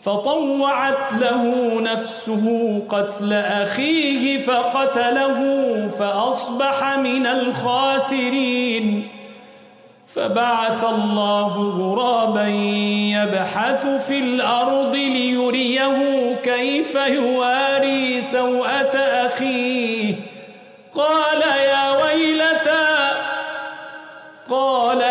فطوعت له نفسه قتل أخيه فقتله فأصبح من الخاسرين. فبعث الله غرابا يبحث في الأرض ليريه كيف يواري سوءة أخيه قال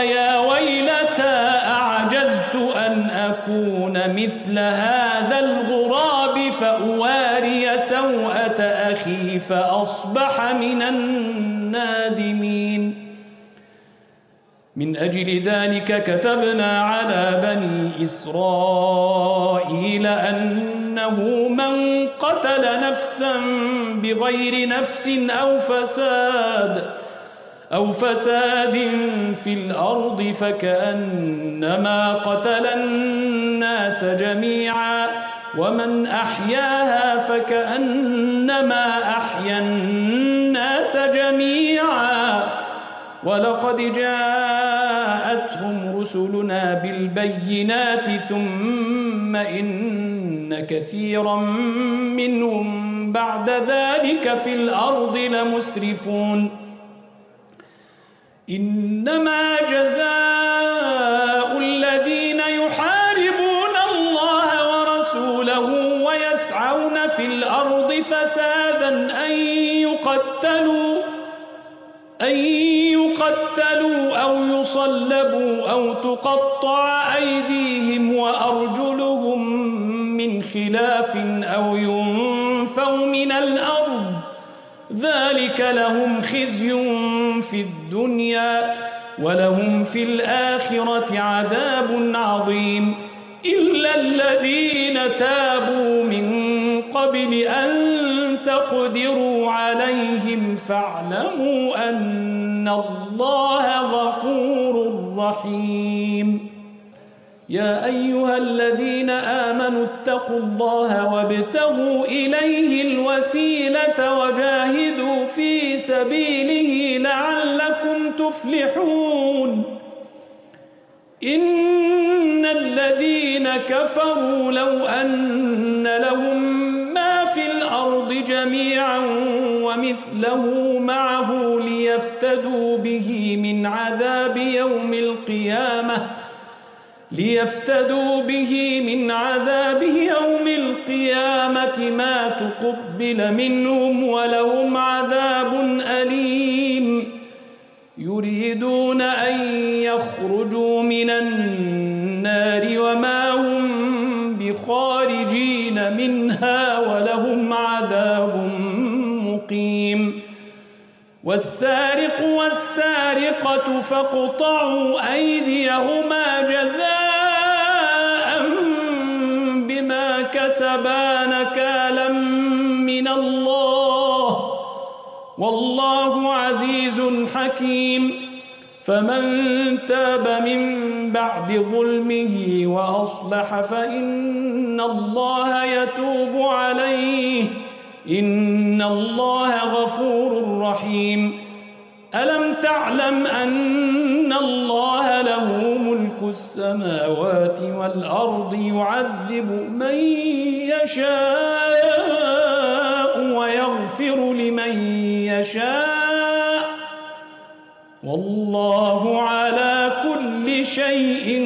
يا ويلتى أعجزت أن أكون مثل هذا الغراب فأواري سوءة أخي فأصبح من النادمين. من أجل ذلك كتبنا على بني إسرائيل أنه من قتل نفسا بغير نفس أو فساد في الأرض فكأنما قتل الناس جميعا ومن أحياها فكأنما أحيا الناس جميعا. ولقد جاءتهم رسلنا بالبينات ثم إن كثيرا منهم بعد ذلك في الأرض لمسرفون. إنما جزاء الذين يحاربون الله ورسوله ويسعون في الأرض فسادا أن يقتلوا أو يصلبوا أو تقطع أيديهم وأرجلهم من خلاف أو ينفوا من الأرض ذلك لهم خزي في الدنيا ولهم في الآخرة عذاب عظيم. إلا الذين تابوا من قبل أن تقدروا عليهم فاعلموا أن الله غفور رحيم. يا أيها الذين آمنوا اتقوا الله وابتغوا إليه الوسيلة وجاهدوا في سبيله لعلكم تفلحون. إن الذين كفروا لو أن لهم ما في الأرض جميعا ومثله معه ليفتدوا به من عذاب يوم القيامة ما تقبل منهم ولهم عذاب أليم. يريدون أن يخرجوا من النار وما هم بخارجين منها ولهم عذاب مقيم. والسارق والسارقة فاقطعوا أيديهما جزاء بما كسبا نكالا من الله والله عزيز حكيم. فمن تاب من بعد ظلمه وأصلح فإن الله يتوب عليه إن الله غفور رحيم. ألم تعلم أن الله له ملك السماوات والأرض يعذب من يشاء ويغفر لمن يشاء والله على كل شيء